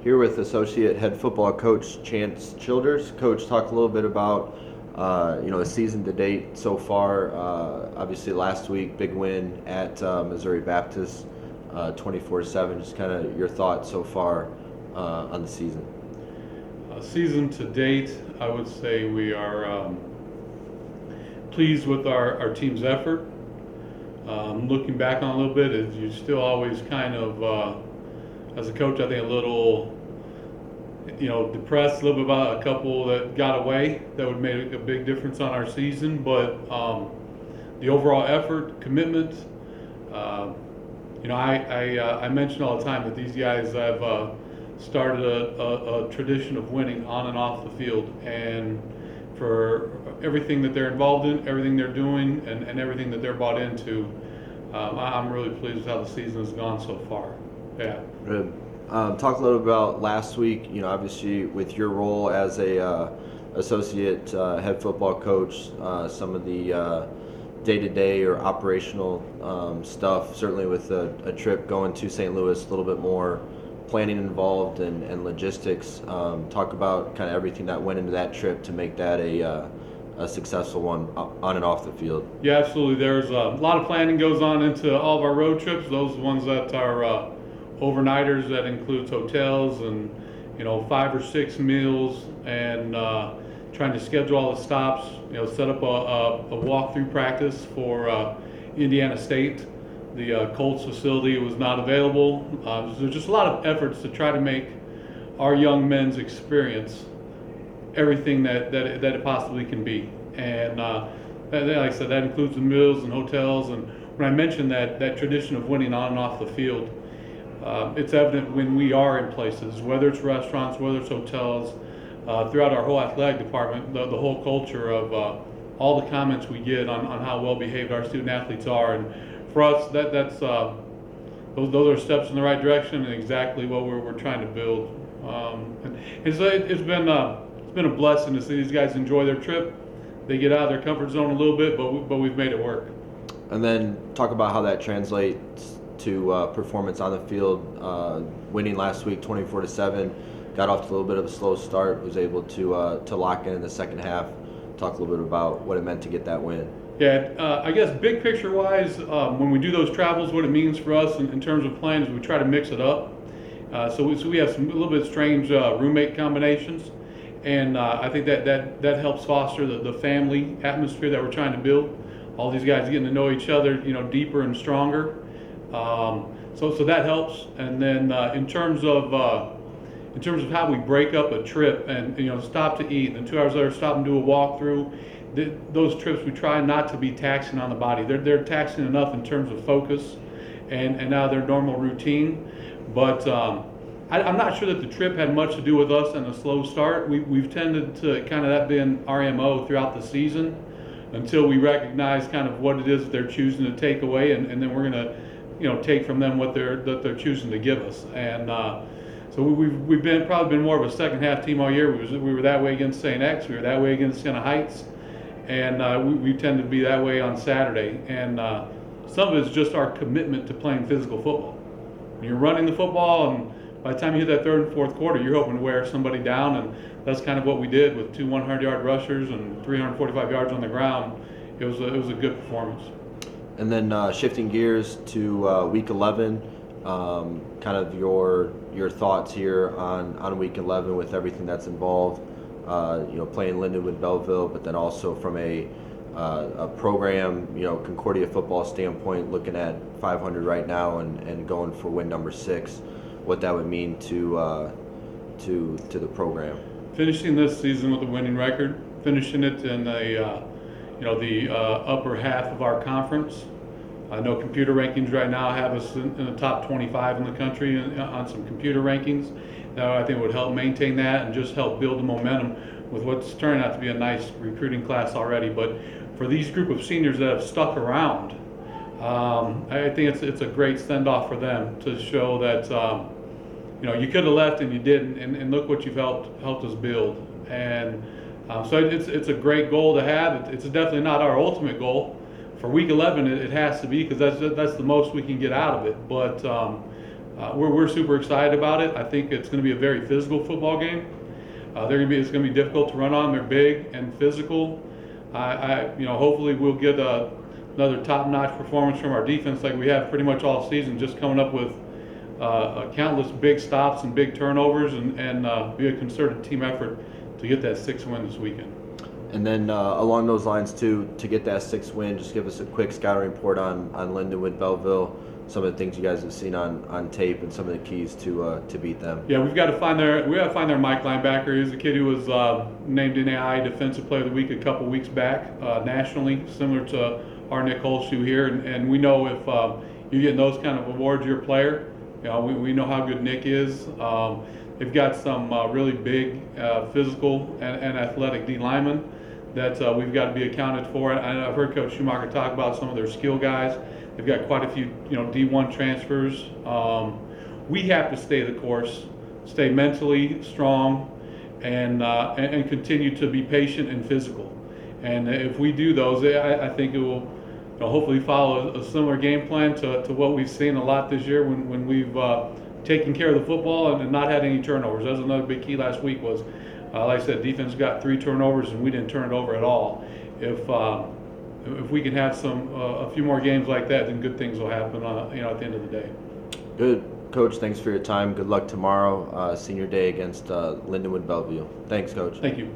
here with Associate Head Football Coach Chance Childers. Coach, talk a little bit about the season to date so far. Obviously, last week, big win at Missouri Baptist, 24-7. Just kind of your thoughts so far on the season. Season to date, I would say we are pleased with our team's effort. Looking back on a little bit, you still always kind of, as a coach, I think a little, depressed a little bit about a couple that got away that would make a big difference on our season. But the overall effort, commitment, I mention all the time that these guys have started a tradition of winning on and off the field, and for everything that they're involved in, everything they're doing, and everything that they're bought into, I'm really pleased with how the season has gone so far. Yeah. Good. Talk a little about last week. Obviously with your role as a associate head football coach, some of the day-to-day or operational stuff. Certainly with a trip going to St. Louis, a little bit more planning involved and logistics. Talk about kind of everything that went into that trip to make that a successful one on and off the field. Yeah, absolutely. There's a lot of planning goes on into all of our road trips. Those ones that are overnighters, that includes hotels and 5 or 6 meals, and trying to schedule all the stops. Set up a walkthrough practice for Indiana State. The Colts facility was not available. There's just a lot of efforts to try to make our young men's experience everything that it possibly can be. And like I said, that includes the meals and hotels. And when I mentioned that tradition of winning on and off the field, it's evident when we are in places, whether it's restaurants, whether it's hotels, throughout our whole athletic department, the whole culture of all the comments we get on how well behaved our student athletes are. And for us, those are steps in the right direction and exactly what we're trying to build. It's been a blessing to see these guys enjoy their trip. They get out of their comfort zone a little bit, but we've made it work. And then talk about how that translates to performance on the field. Winning last week 24-7, got off to a little bit of a slow start, was able to lock in the second half. Talk a little bit about what it meant to get that win. Yeah, I guess big picture wise, when we do those travels, what it means for us in terms of playing is we try to mix it up. So we have a little bit strange roommate combinations. And I think that helps foster the family atmosphere that we're trying to build. All these guys getting to know each other, deeper and stronger. So that helps. And then in terms of how we break up a trip and stop to eat, and 2 hours later stop and do a walkthrough. Those trips we try not to be taxing on the body. They're taxing enough in terms of focus and now their normal routine. But I'm not sure that the trip had much to do with us and a slow start. We've tended to kind of that being our MO throughout the season until we recognize kind of what it is that they're choosing to take away, and then we're going to take from them what they're choosing to give us. And so we've probably been more of a second half team all year. We were that way against St. X. We were that way against Siena Heights, and we tend to be that way on Saturday. And some of it's just our commitment to playing physical football. When you're running the football, and by the time you hit that third and fourth quarter, you're hoping to wear somebody down, and that's kind of what we did with 2 100-yard rushers and 345 yards on the ground. It was a good performance. And then shifting gears to week 11, kind of your thoughts here on week 11 with everything that's involved. Playing Lindenwood-Belleville, but then also from a program, Concordia football standpoint, looking at 500 right now and going for win number 6, what that would mean to the program. Finishing this season with a winning record, finishing it in the upper half of our conference. I know computer rankings right now have us in the top 25 in the country on some computer rankings. That I think would help maintain that and just help build the momentum with what's turning out to be a nice recruiting class already. But for these group of seniors that have stuck around, I think it's a great send-off for them to show that you could have left and you didn't, and look what you've helped us build. And so it's a great goal to have. It's definitely not our ultimate goal. For week 11, it has to be, because that's the most we can get out of it. But we're super excited about it. I think it's going to be a very physical football game. It's going to be difficult to run on. They're big and physical. Hopefully we'll get another top-notch performance from our defense like we have pretty much all season, just coming up with countless big stops and big turnovers, and be a concerted team effort to get that 6th win this weekend. And then along those lines too, to get that 6th win, just give us a quick scouting report on Lindenwood-Belleville, some of the things you guys have seen on tape, and some of the keys to beat them. Yeah, we got to find their Mike linebacker. He's a kid who was named NAI Defensive Player of the Week a couple weeks back nationally, similar to our Nick Holshoe here. And we know if you're getting those kind of awards, you're a player. We know how good Nick is. They've got some really big physical and athletic D linemen that we've got to be accounted for. And I've heard Coach Schumacher talk about some of their skill guys. They've got quite a few, D1 transfers. We have to stay the course, stay mentally strong, and continue to be patient and physical. And if we do those, I think it will hopefully follow a similar game plan to what we've seen a lot this year when we've taken care of the football and not had any turnovers. That was another big key last week was, like I said, defense got 3 turnovers and we didn't turn it over at all. If we can have a few more games like that, then good things will happen. At the end of the day. Good, Coach. Thanks for your time. Good luck tomorrow, senior day against Lindenwood-Belleville. Thanks, Coach. Thank you.